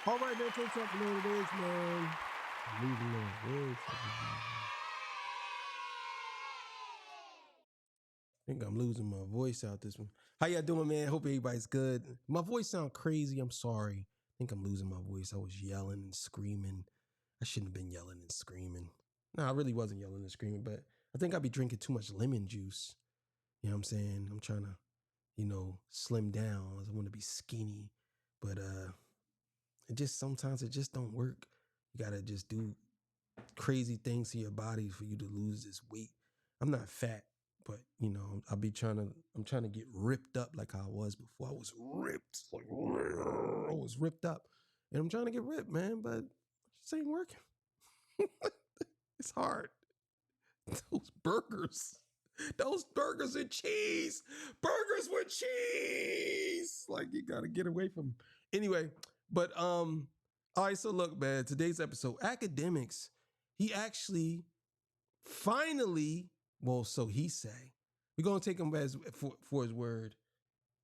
All right, man. Take talk. You know what it is, man. Moving on. I think I'm losing my voice out this one. How y'all doing, man? Hope everybody's good. My voice sound crazy. I'm sorry. I think I'm losing my voice. I was yelling and screaming. I shouldn't have been yelling and screaming. No, I really wasn't yelling and screaming, but I think I'd be drinking too much lemon juice. You know what I'm saying? I'm trying to, slim down. I want to be skinny, but sometimes it just don't work. You gotta just do crazy things to your body for you to lose this weight. I'm not fat, but I'm trying to get ripped up like I was before. I was ripped, like I was ripped up, and I'm trying to get ripped, man. But it just ain't working. It's hard. Those burgers and cheese, burgers with cheese. Like you gotta get away from. Anyway, but all right. So look, man. Today's episode, Akademiks. He actually finally, well, so he say, we're gonna take him as for his word.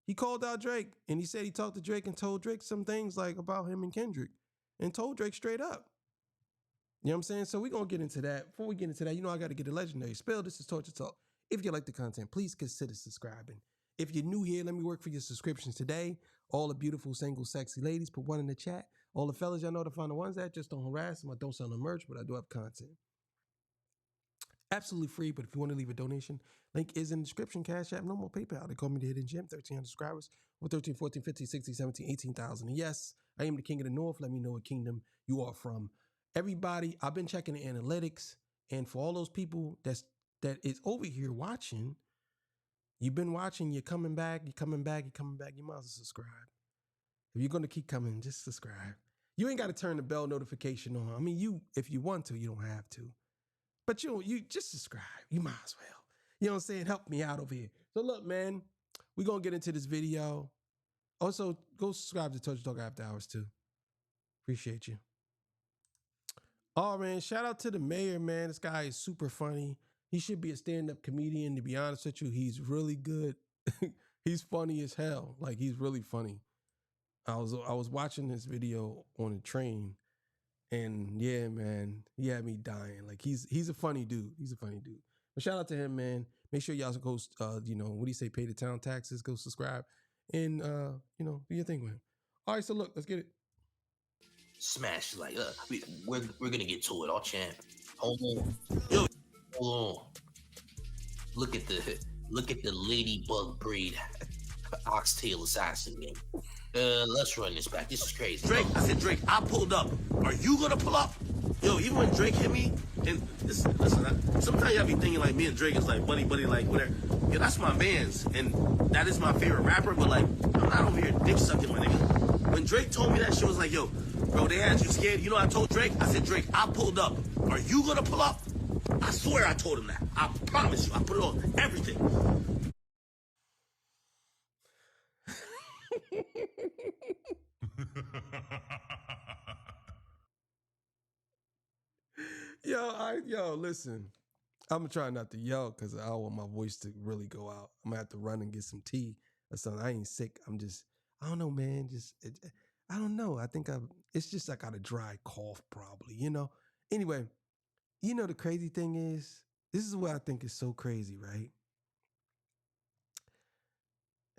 He called out Drake and he said he talked to Drake and told Drake some things like about him and Kendrick and told Drake straight up. You know what I'm saying? So we're gonna get into that. Before we get into that, I gotta get a legendary spill. This is Torture Talk. If you like the content, please consider subscribing. If you're new here, let me work for your subscriptions today. All the beautiful, single, sexy ladies, put one in the chat. All the fellas, y'all know to find the ones that just don't harass them. I don't sell no merch, but I do have content. Absolutely free, but if you want to leave a donation, link is in the description. Cash App, no more PayPal. They call me the Hidden Gem, 1,300 subscribers, or 13, 14, 15, 16, 17, 18,000. And yes, I am the king of the north. Let me know what kingdom you are from. Everybody, I've been checking the analytics, and for all those people that is over here watching, you've been watching, you're coming back, you might as well subscribe. If you're going to keep coming, just subscribe. You ain't got to turn the bell notification on. I mean, if you want to, you don't have to. But you just subscribe. You might as well. You know what I'm saying? Help me out over here. So look, man, we're going to get into this video. Also, go subscribe to Touch Talk After Hours too. Appreciate you. Oh, man, shout out to the mayor, man. This guy is super funny. He should be a stand-up comedian, to be honest with you. He's really good. He's funny as hell. Like, he's really funny. I was watching this video on a train, and yeah, man, he had me dying. Like he's a funny dude. He's a funny dude. But shout out to him, man. Make sure y'all go, what do you say? Pay the town taxes. Go subscribe, and do your thing with him. All right, so look, let's get it. Smash like we're gonna get to it, all champ. Hold on, yo, hold on. Look at the ladybug breed oxtail assassin game. Let's run this back. This is crazy. Drake, I said, Drake, I pulled up. Are you gonna pull up? Yo, even when Drake hit me, and listen, sometimes y'all be thinking like me and Drake is like buddy, like whatever. Yo, that's my man's, and that is my favorite rapper, but like, I'm not over here dick sucking, my nigga. When Drake told me that shit, was like, yo, bro, they had you scared. You know what I told Drake? I said, Drake, I pulled up. Are you gonna pull up? I swear I told him that. I promise you. I put it on everything. Listen. I'm gonna try not to yell because I want my voice to really go out. I'm gonna have to run and get some tea or something. I ain't sick. I don't know, man. I don't know. It's just I got a dry cough probably, Anyway, the crazy thing is, this is what I think is so crazy, right?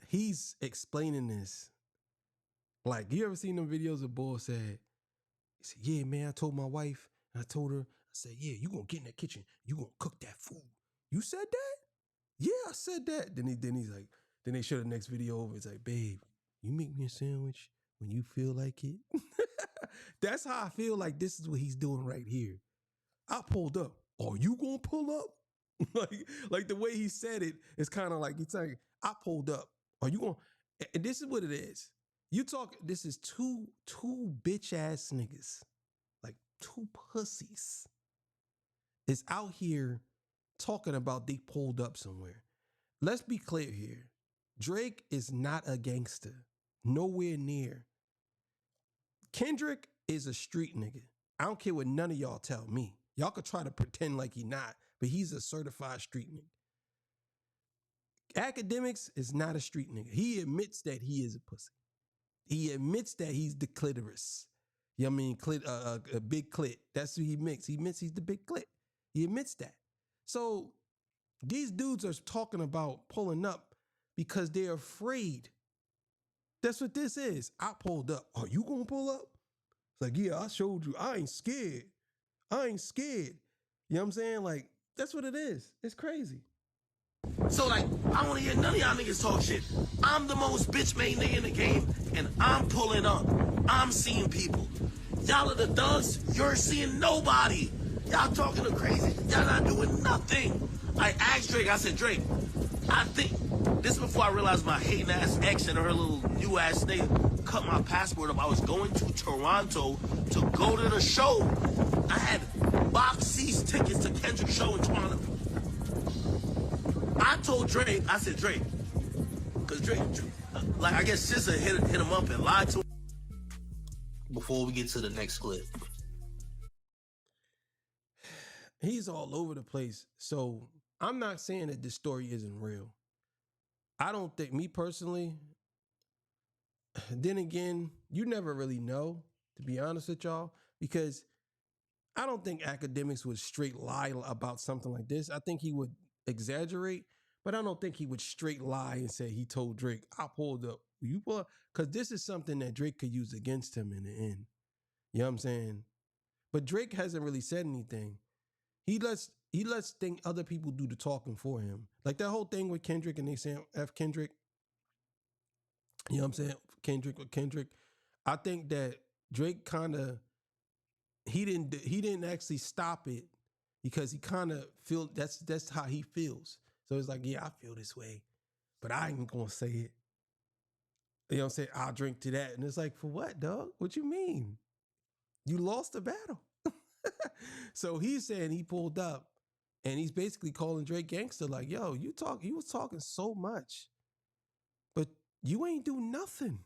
He's explaining this. Like, you ever seen them videos of Bull said, he said, yeah, man, I told my wife, and I told her, I said, yeah, you gonna get in that kitchen, you gonna cook that food. You said that? Yeah, I said that. Then he's like, then they show the next video over. It's like, babe, you make me a sandwich when you feel like it. That's how I feel like this is what he's doing right here. I pulled up. Are you gonna pull up? like the way he said it is kind of like he's saying, I pulled up. Are you gonna? And this is what it is. This is two bitch ass niggas, like two pussies, is out here talking about they pulled up somewhere. Let's be clear here. Drake is not a gangster. Nowhere near. Kendrick is a street nigga. I don't care what none of y'all tell me. Y'all could try to pretend like he not, but he's a certified street nigga. Akademiks is not a street nigga. He admits that he is a pussy. He admits that he's the clitoris. You know what I mean? Clit, a big clit. That's who he admits. He admits he's the big clit. He admits that. So these dudes are talking about pulling up because they're afraid. That's what this is. I pulled up. Are you gonna pull up? It's like, yeah, I showed you. I ain't scared. I ain't scared. You know what I'm saying? Like, that's what it is. It's crazy. So, like, I don't want to hear none of y'all niggas talk shit. I'm the most bitch-made nigga in the game, and I'm pulling up. I'm seeing people. Y'all are the thugs. You're seeing nobody. Y'all talking to crazy. Y'all not doing nothing. I asked Drake. I said, Drake, I think this before I realized my hating ass ex and her little new ass nigga cut my passport up. I was going to Toronto to go to the show. I had box seats tickets to Kendrick's show in Toronto. I told Drake, I said, Drake, because Drake, like, I guess SZA hit him up and lied to him. Before we get to the next clip. He's all over the place. So I'm not saying that this story isn't real. I don't think, me personally, then again, you never really know, to be honest with y'all, because I don't think Akademiks would straight lie about something like this. I think he would exaggerate, but I don't think he would straight lie and say he told Drake, I pulled up. You pull up? Because this is something that Drake could use against him in the end. You know what I'm saying? But Drake hasn't really said anything. He lets think other people do the talking for him. Like that whole thing with Kendrick and they saying F Kendrick. You know what I'm saying? Kendrick with Kendrick. I think that Drake kind of he didn't actually stop it because he kind of feel that's how he feels. So it's like, yeah, I feel this way, but I ain't gonna say it. You know what I'm saying? I'll drink to that. And it's like, for what, dog? What you mean? You lost the battle. So he's saying he pulled up and he's basically calling Drake gangster, like, yo, you was talking so much, but you ain't do nothing.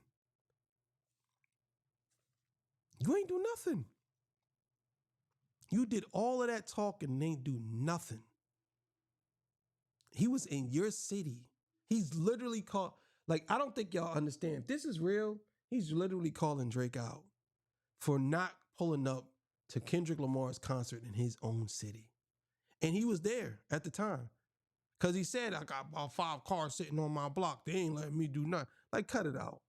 You ain't do nothing. You did all of that talking and ain't do nothing. He was in your city. He's literally called, like, I don't think y'all understand. If this is real, he's literally calling Drake out for not pulling up to Kendrick Lamar's concert in his own city. And he was there at the time. Because he said, I got about 5 cars sitting on my block. They ain't letting me do nothing. Like, cut it out.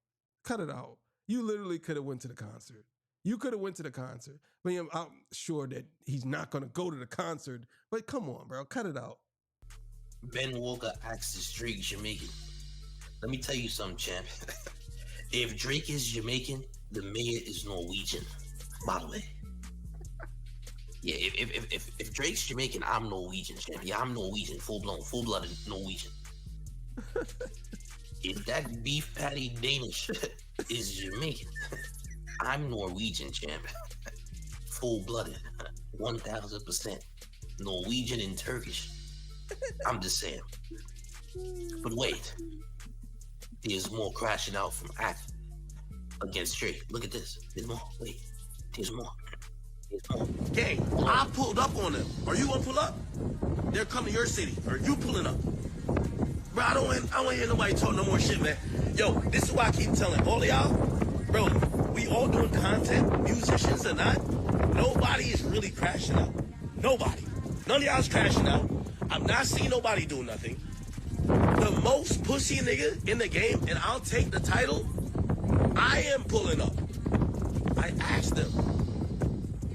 Cut it out. You literally could have went to the concert. You could have went to the concert. But I'm sure that he's not going to go to the concert. But come on, bro. Cut it out. Ben Walker asked is Drake Jamaican. Let me tell you something, champ. If Drake is Jamaican, the mayor is Norwegian. By the way. Yeah, if Drake's Jamaican, I'm Norwegian, champ. Yeah, I'm Norwegian, full-blooded Norwegian. If that beef patty Danish is Jamaican, I'm Norwegian, champ. Full-blooded, 1,000%. Norwegian and Turkish. I'm just saying. But wait, there's more crashing out from Ak against Drake. Look at this. There's more. Wait, there's more. Gang, I pulled up on them. Are you gonna pull up? They're coming to your city. Are you pulling up? Bro, I don't want to hear nobody talk no more shit, man. Yo, this is why I keep telling all of y'all, bro, we all doing content, musicians or not, nobody is really crashing out. Nobody. None of y'all is crashing out. I'm not seeing nobody do nothing. The most pussy nigga in the game, and I'll take the title, I am pulling up. I asked them.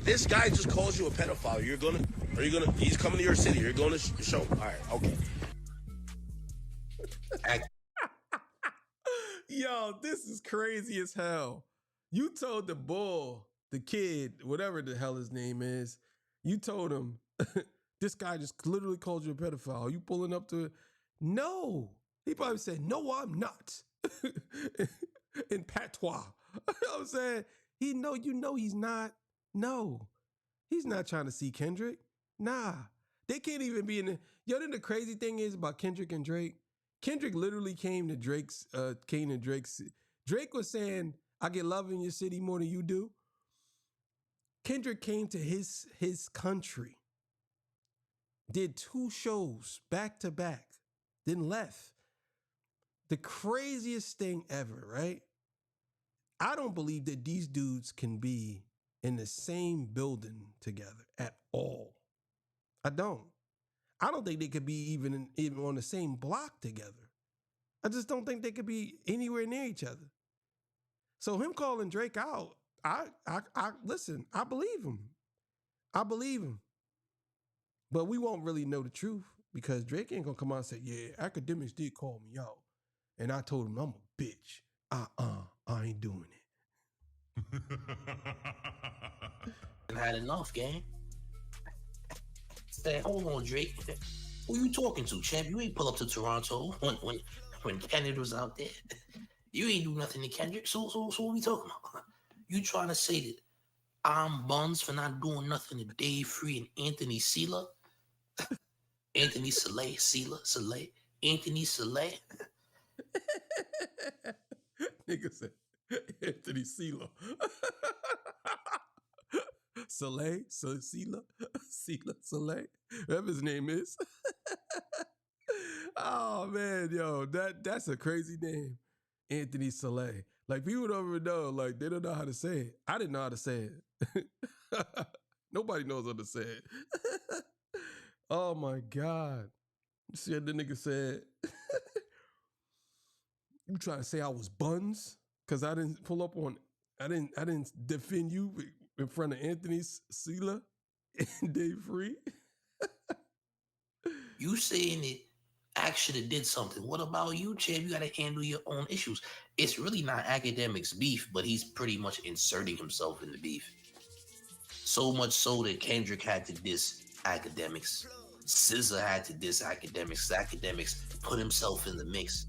This guy just calls you a pedophile. He's coming to your city. You're going to show him. All right, okay. Yo, this is crazy as hell. You told the bull, the kid, whatever the hell his name is, you told him, this guy just literally called you a pedophile. Are you pulling up to it? No. He probably said, no, I'm not. In patois. You know what I'm saying? You know he's not. No, he's not trying to see Kendrick. Nah, they can't even be in the. Yo, then the crazy thing is about Kendrick and Drake. Kendrick literally came to Drake's. Drake was saying, "I get love in your city more than you do." Kendrick came to his country, did 2 shows back to back, then left. The craziest thing ever, right? I don't believe that these dudes can be in the same building together at all. I don't. I don't think they could be even on the same block together. I just don't think they could be anywhere near each other. So him calling Drake out, I listen, I believe him. I believe him. But we won't really know the truth because Drake ain't gonna come out and say, yeah, Akademiks did call me out. And I told him I'm a bitch. I ain't doing it. I had enough, gang. Say, hold on, Drake. Who you talking to, champ? You ain't pull up to Toronto when Kendrick was out there. You ain't do nothing to Kendrick. So what we talking about? You trying to say that I'm buns for not doing nothing to Dave Free and Anthony Sela? Anthony Sele? Anthony Sele? Nigga said Anthony Sela. Soleil, whatever his name is. Oh man, yo, that's a crazy name, Anthony Soleil. Like people don't even know, like they don't know how to say it. I didn't know how to say it. Nobody knows how to say it. Oh my God. You see what the nigga said? You trying to say I was buns? Cause I didn't pull up on, I didn't defend you in front of Anthony Sela and Dave Free. You saying it actually did something. What about you, champ? You gotta handle your own issues. It's really not Akademiks beef, but he's pretty much inserting himself in the beef. So much so that Kendrick had to diss Akademiks. SZA had to diss Akademiks. Akademiks put himself in the mix.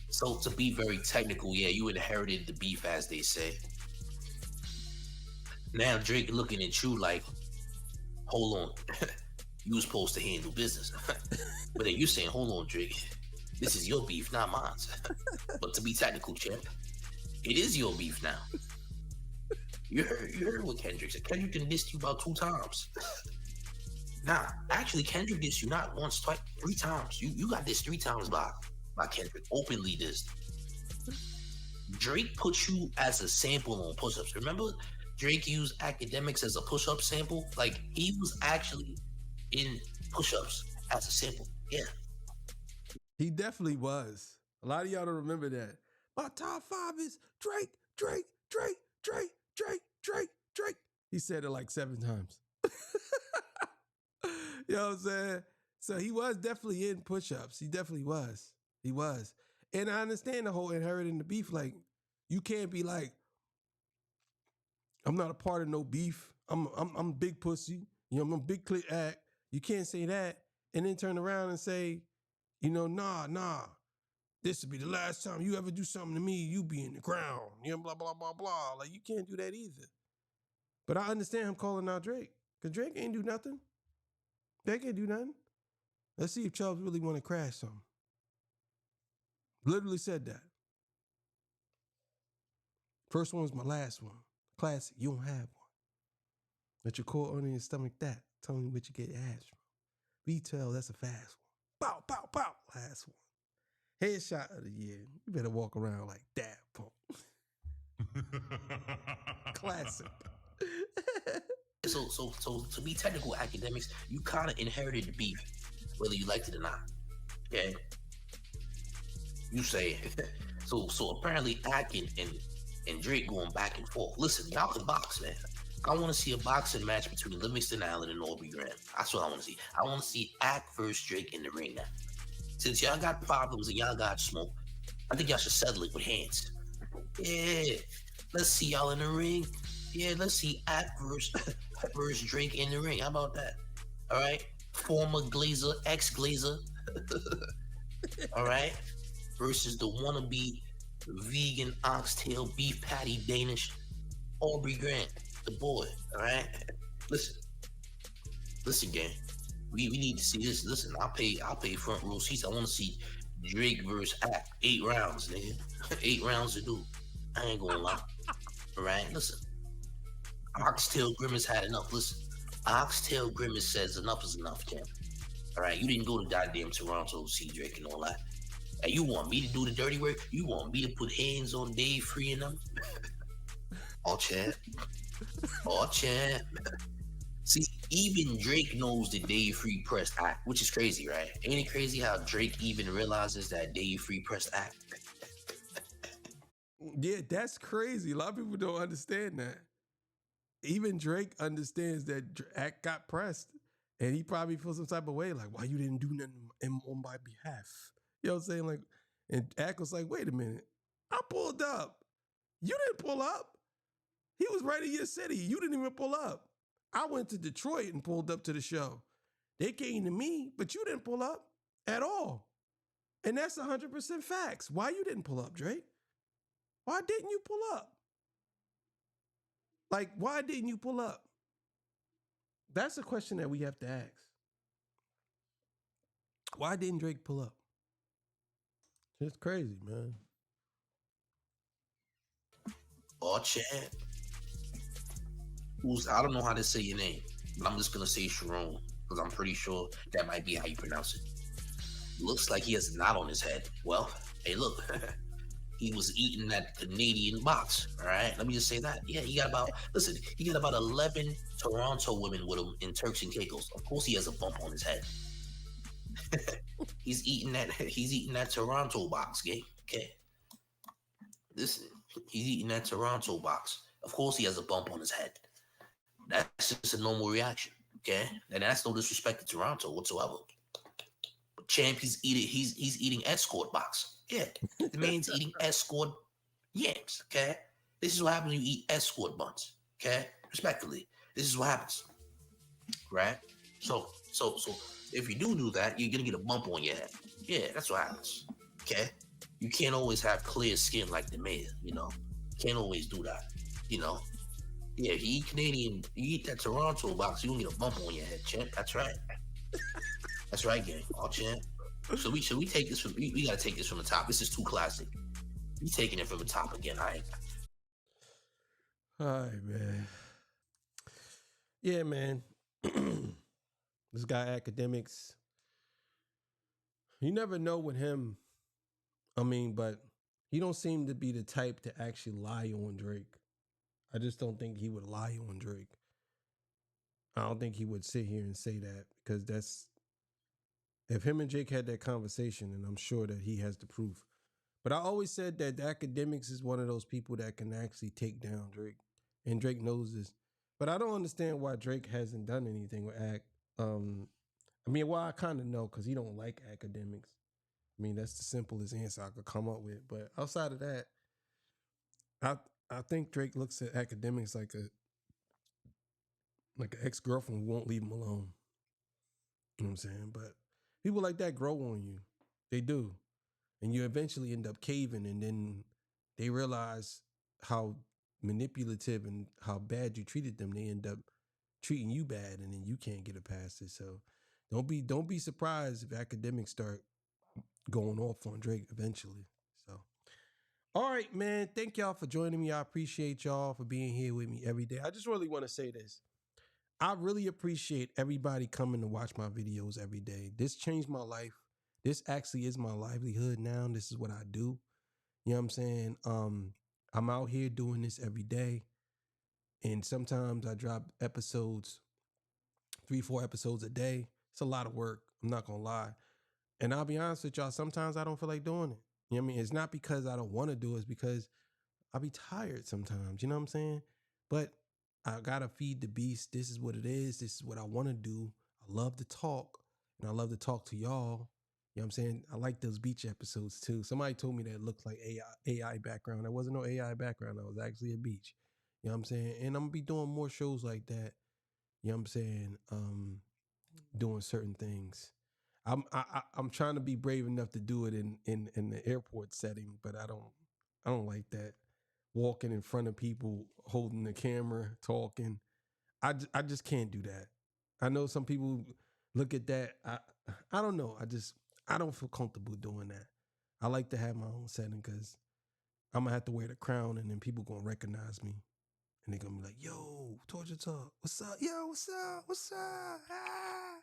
So to be very technical, yeah, you inherited the beef, as they say. Now Drake looking at you like, hold on, you was supposed to handle business. But then you saying, hold on, Drake, this is your beef, not mine. But to be technical, champ, it is your beef now. You heard what Kendrick said. Kendrick done dissed you about 2 times. Nah, actually, Kendrick dissed you not once, twice, 3 times. You got dissed 3 times by Kendrick, openly dissed. Drake put you as a sample on push-ups. Remember, Drake used Akademiks as a push-up sample? Like, he was actually in push-ups as a sample. Yeah. He definitely was. A lot of y'all don't remember that. My top 5 is Drake. He said it like 7 times. You know what I'm saying? So he was definitely in push-ups. He definitely was. He was. And I understand the whole inheriting the beef. Like, you can't be like, I'm not a part of no beef. I'm big pussy. You know, I'm a big click act. You can't say that and then turn around and say, you know, nah. This will be the last time you ever do something to me. You be in the ground. You know, blah, blah, blah, blah. Like, you can't do that either. But I understand him calling out Drake. Because Drake ain't do nothing. Drake ain't do nothing. Let's see if Chubbs really want to crash something. Literally said that. First one was my last one. Classic. You don't have one. Let your core on your stomach that. Tell me what you get your ass from. Retail, that's a fast one. Pow, pow, pow. Last one. Headshot of the year. You better walk around like that, punk. Classic. So to be technical, Akademiks, you kind of inherited the beef, whether you liked it or not. Okay. You say so apparently Ak and Drake going back and forth. Listen, y'all can box, man. I want to see a boxing match between Livingston Allen and Aubrey Graham. That's what I want to see. I want to see Ak versus Drake in the ring now. Since y'all got problems and y'all got smoke, I think y'all should settle it with hands. Yeah. Let's see y'all in the ring. Yeah, let's see Ak versus Drake in the ring. How about that? All right? Former Glazer, ex-Glazer. All right? Versus the wannabe vegan oxtail beef patty Danish Aubrey Grant, the boy. All right? Listen, gang. We need to see this. Listen, I'll pay front row seats. I want to see Drake versus Ak. 8 rounds, nigga. 8 rounds to do. I ain't gonna lie. All right? Listen. Oxtail Grimace had enough. Listen. Oxtail Grimace says enough is enough, champ. All right? You didn't go to goddamn Toronto to see Drake and all that. And you want me to do the dirty work? You want me to put hands on Dave Free and them? Oh, Chad. Oh, champ. See, even Drake knows the Dave Free Press Act, which is crazy, right? Ain't it crazy how Drake even realizes that Dave Free Press Act? Yeah, that's crazy. A lot of people don't understand that. Even Drake understands that Act got pressed, and he probably feels some type of way, like, why you didn't do nothing on my behalf? You know what I'm saying? Like, and Act was like, wait a minute, I pulled up. You didn't pull up. He was right in your city. You didn't even pull up. I went to Detroit and pulled up to the show. They came to me, but you didn't pull up at all. And that's 100% facts. Why you didn't pull up, Drake? Why didn't you pull up? Like, why didn't you pull up? That's a question that we have to ask. Why didn't Drake pull up? It's crazy, man. Oh, champ. I don't know how to say your name, but I'm just gonna say Sharon because I'm pretty sure that might be how you pronounce it. Looks like he has a knot on his head. Well, hey, look, he was eating that Canadian box. All right, let me just say that. Yeah, he got about 11 Toronto women with him in Turks and Caicos. Of course, he has a bump on his head. He's eating that Toronto box, gang. Okay, this he's eating that Toronto box. Of course, he has a bump on his head. That's just a normal reaction. Okay, and that's no disrespect to Toronto whatsoever. But champ, he's eating escort box. Yeah, the man's eating escort yams. Okay, this is what happens when you eat escort buns. Okay, respectfully, this is what happens, right? So if you do that, you're gonna get a bump on your head. Yeah, that's what happens. Okay, you can't always have clear skin like the man. Can't always do that. You know, yeah, if you eat Canadian, you eat that Toronto box, you gonna get a bump on your head, champ. That's right. That's right, gang. All champ. So we take this from we gotta take this from the top. This is too classic. We taking it from the top again. All right. All right, man. Yeah, man. This guy Academics. You never know with him. I mean, but he don't seem to be the type to actually lie on Drake. I just don't think he would lie on Drake. I don't think he would sit here and say that because that's if him and Jake had that conversation, and I'm sure that he has the proof. But I always said that the Academics is one of those people that can actually take down Drake, and Drake knows this. But I don't understand why Drake hasn't done anything with Act. I mean, well, I kind of know because he don't like Academics. I mean, that's the simplest answer I could come up with. But outside of that, I I think Drake looks at Academics like an ex girlfriend who won't leave him alone. You know what I'm saying? But people like that grow on you. They do. And you eventually end up caving, and then they realize how manipulative and how bad you treated them. They end up treating you bad, and then you can't get it past it. So don't be surprised if Academics start going off on Drake eventually. So all right, man. Thank y'all for joining me. I appreciate y'all for being here with me every day. I just really want to say this. I really appreciate everybody coming to watch my videos every day. This changed my life. This actually is my livelihood now. This is what I do. You know what I'm saying? I'm out here doing this every day. And sometimes I drop episodes, 3, 4 episodes a day. It's a lot of work. I'm not gonna lie. And I'll be honest with y'all, sometimes I don't feel like doing it. You know what I mean? It's not because I don't want to do it, it's because I'll be tired sometimes. You know what I'm saying? But I gotta feed the beast. This is what it is. This is what I want to do. I love to talk, and I love to talk to y'all. You know what I'm saying? I like those beach episodes too. Somebody told me that it looked like AI background. There wasn't no AI background. That was actually a beach. You know what I'm saying? And I'm gonna be doing more shows like that. You know what I'm saying? Doing certain things. I'm trying to be brave enough to do it in the airport setting, but I don't like that. Walking in front of people, holding the camera, talking. I just can't do that. I know some people look at that. I don't know. I don't feel comfortable doing that. I like to have my own setting because I'm gonna have to wear the crown, and then people gonna recognize me, and they're gonna be like, "Yo, Torture Talk, what's up? Yo, what's up? What's up? Ah,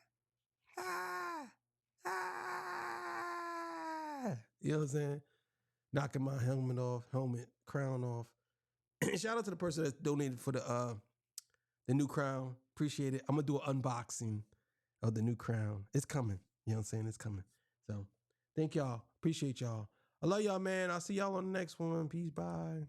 ah, ah." You know what I'm saying? Knocking my helmet off, crown off. Shout out to the person that donated for the new crown. Appreciate it. I'm gonna do an unboxing of the new crown. It's coming. You know what I'm saying? It's coming. So thank y'all. Appreciate y'all. I love y'all, man. I'll see y'all on the next one. Peace. Bye.